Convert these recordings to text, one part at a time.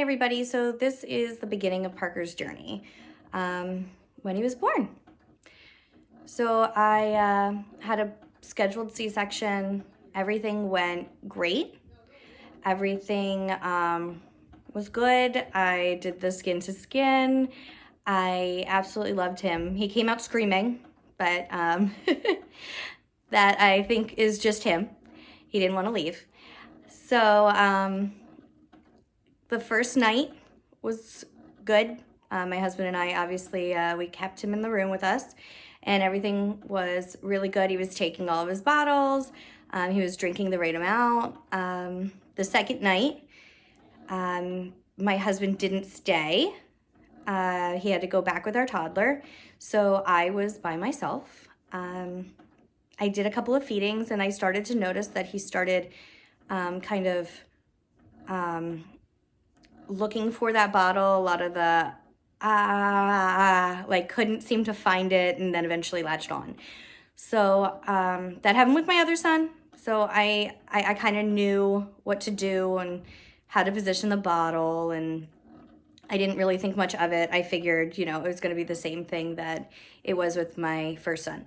everybody. So this is the beginning of Parker's journey when he was born. So I had a scheduled C-section. Everything went great. Everything was good. I did the skin to skin. I absolutely loved him. He came out screaming, but that I think is just him. He didn't want to leave. So the first night was good. My husband and I, obviously, we kept him in the room with us, and everything was really good. He was taking all of his bottles. He was drinking the right amount. The second night, my husband didn't stay. He had to go back with our toddler, so I was by myself. I did a couple of feedings, and I started to notice that he started kind of looking for that bottle. A lot of the like couldn't seem to find it, and then eventually latched on. So that happened with my other son. So I kind of knew what to do and how to position the bottle, and I didn't really think much of it. I figured, it was going to be the same thing that it was with my first son.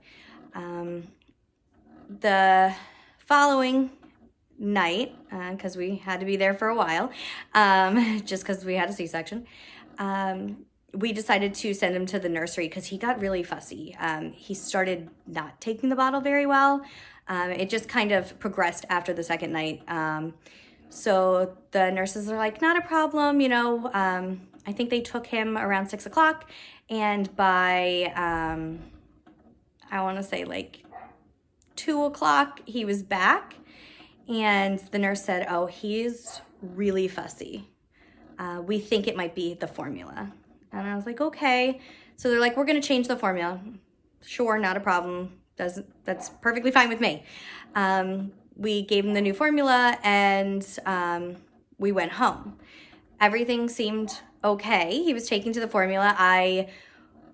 The following night, because we had to be there for a while, just because we had a C-section, we decided to send him to the nursery because he got really fussy. He started not taking the bottle very well. It just kind of progressed after the second night. So the nurses are like, not a problem, I think they took him around 6 o'clock, and by, I want to say like 2 o'clock, he was back, and the nurse said, oh, he's really fussy. We think it might be the formula. And I was like, okay. So they're like, we're going to change the formula. Sure, not a problem. That's perfectly fine with me. We gave him the new formula, and we went home. Everything seemed okay. He was taking to the formula. I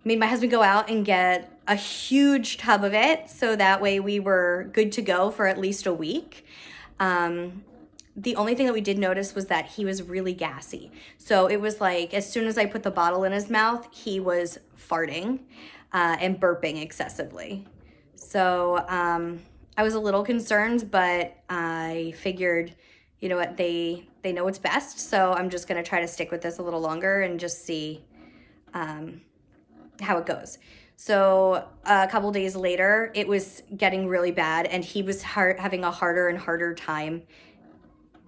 made my husband go out and get a huge tub of it, so that way we were good to go for at least a week. The only thing that we did notice was that he was really gassy. So it was like as soon as I put the bottle in his mouth, he was farting and burping excessively. So I was a little concerned, but I figured, you know what, they know what's best. So I'm just going to try to stick with this a little longer and just see how it goes. So a couple days later, it was getting really bad, and he was having a harder and harder time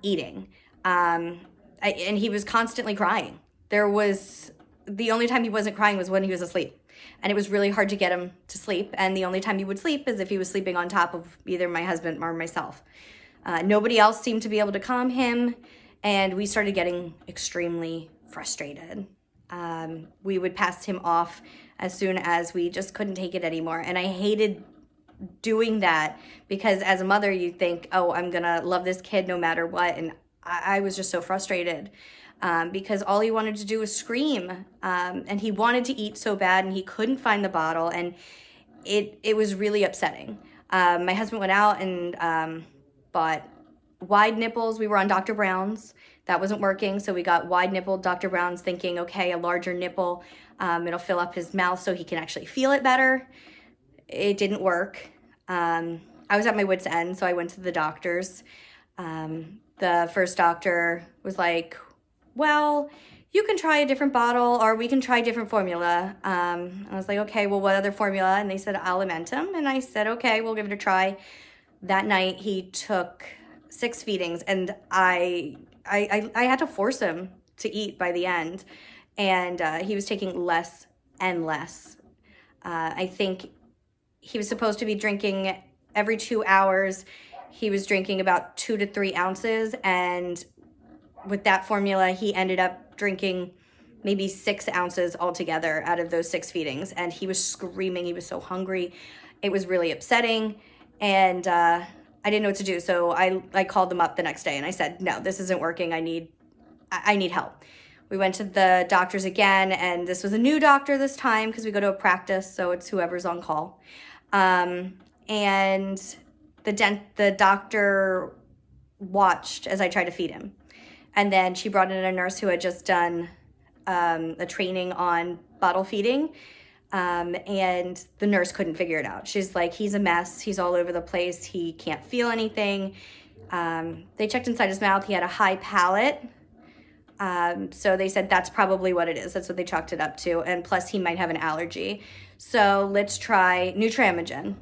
eating. And he was constantly crying. The only time he wasn't crying was when he was asleep. And it was really hard to get him to sleep. And the only time he would sleep is if he was sleeping on top of either my husband or myself. Nobody else seemed to be able to calm him. And we started getting extremely frustrated. We would pass him off as soon as we just couldn't take it anymore. And I hated doing that because as a mother, you think, oh, I'm going to love this kid no matter what. And I was just so frustrated because all he wanted to do was scream. And he wanted to eat so bad, and he couldn't find the bottle. And it was really upsetting. My husband went out and bought wide nipples. We were on Dr. Brown's. That wasn't working, so we got wide nipple Dr. Brown's, thinking, okay, a larger nipple, it'll fill up his mouth so he can actually feel it better. It didn't work. I was at my wit's end, so I went to the doctors. The first doctor was like, well, you can try a different bottle, or we can try a different formula. I was like, okay, well, what other formula? And they said Alimentum, and I said, okay, we'll give it a try. That night, he took 6 feedings, and I had to force him to eat by the end, and he was taking less and less. I think he was supposed to be drinking every 2 hours. He was drinking about 2 to 3 ounces, and with that formula, he ended up drinking maybe 6 ounces altogether out of those 6 feedings, and he was screaming. He was so hungry. It was really upsetting, and I didn't know what to do, so I called them up the next day, and I said, no, this isn't working. I need help. We went to the doctors again, and this was a new doctor this time because we go to a practice, so it's whoever's on call. And the doctor watched as I tried to feed him. And then she brought in a nurse who had just done a training on bottle feeding. And the nurse couldn't figure it out. She's like, he's a mess. He's all over the place. He can't feel anything. They checked inside his mouth. He had a high palate. So they said that's probably what it is. That's what they chalked it up to. And plus he might have an allergy. So let's try Nutramigen.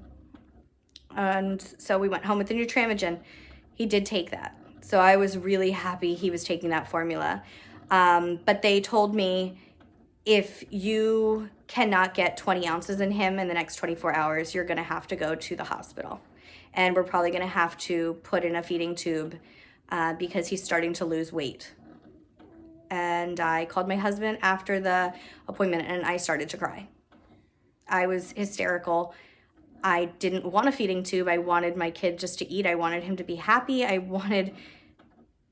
And so we went home with the Nutramigen. He did take that. So I was really happy he was taking that formula. But they told me, if you cannot get 20 ounces in him in the next 24 hours, you're going to have to go to the hospital. And we're probably going to have to put in a feeding tube because he's starting to lose weight. And I called my husband after the appointment and I started to cry. I was hysterical. I didn't want a feeding tube. I wanted my kid just to eat. I wanted him to be happy. I wanted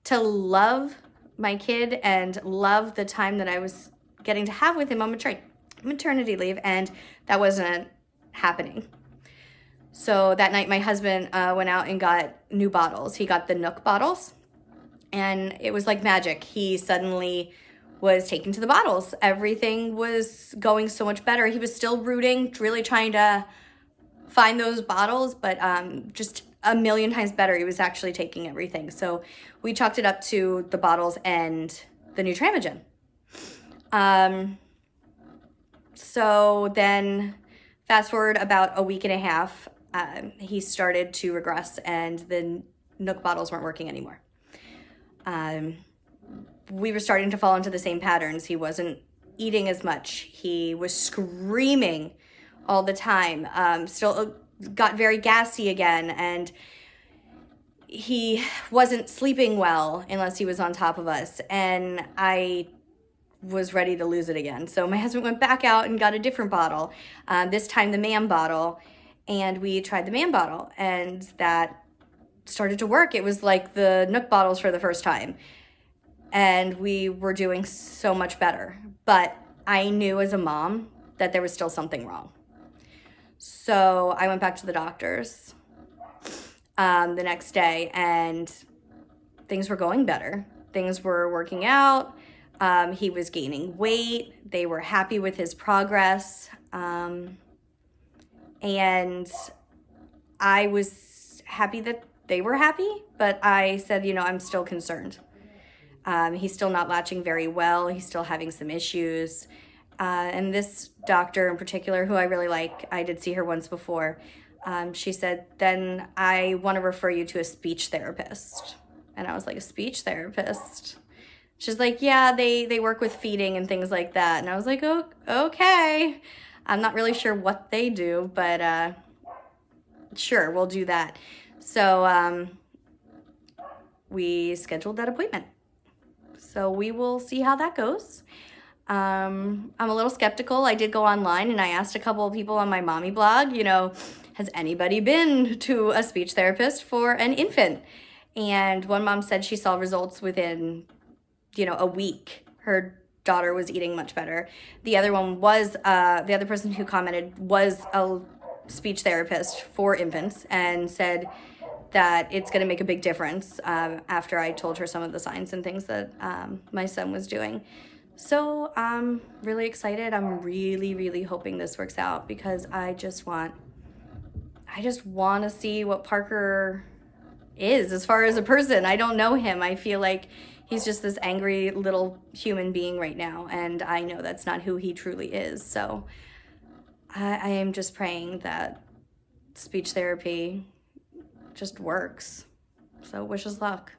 to love my kid and love the time that I was getting to have with him on maternity leave, and that wasn't happening. So that night my husband went out and got new bottles. He got the Nook bottles, and it was like magic. He suddenly was taken to the bottles. Everything was going so much better. He was still rooting, really trying to find those bottles, but just a million times better. He was actually taking everything. So we chalked it up to the bottles and the Nutramigen. So then fast forward about a week and a half, he started to regress and the Nook bottles weren't working anymore. We were starting to fall into the same patterns. He wasn't eating as much. He was screaming all the time. Still got very gassy again, and he wasn't sleeping well unless he was on top of us. And I was ready to lose it again. So my husband went back out and got a different bottle, this time the MAM bottle, and we tried the MAM bottle, and that started to work. It was like the Nook bottles for the first time, and we were doing so much better. But I knew as a mom that there was still something wrong. So I went back to the doctors the next day, and things were going better. Things were working out. He was gaining weight. They were happy with his progress. And I was happy that they were happy, but I said, I'm still concerned. He's still not latching very well. He's still having some issues. And this doctor in particular, who I really like, I did see her once before. She said, then I want to refer you to a speech therapist. And I was like, a speech therapist? She's like, yeah, they work with feeding and things like that. And I was like, oh, okay. I'm not really sure what they do, but sure, we'll do that. So we scheduled that appointment. So we will see how that goes. I'm a little skeptical. I did go online and I asked a couple of people on my mommy blog, has anybody been to a speech therapist for an infant? And one mom said she saw results within a week. Her daughter was eating much better. The other one was, the other person who commented was a speech therapist for infants and said that it's going to make a big difference after I told her some of the signs and things that my son was doing. So I'm really excited. I'm really, really hoping this works out because I just want to see what Parker is as far as a person. I don't know him. I feel like he's just this angry little human being right now, and I know that's not who he truly is. So I am just praying that speech therapy just works. So wish us luck.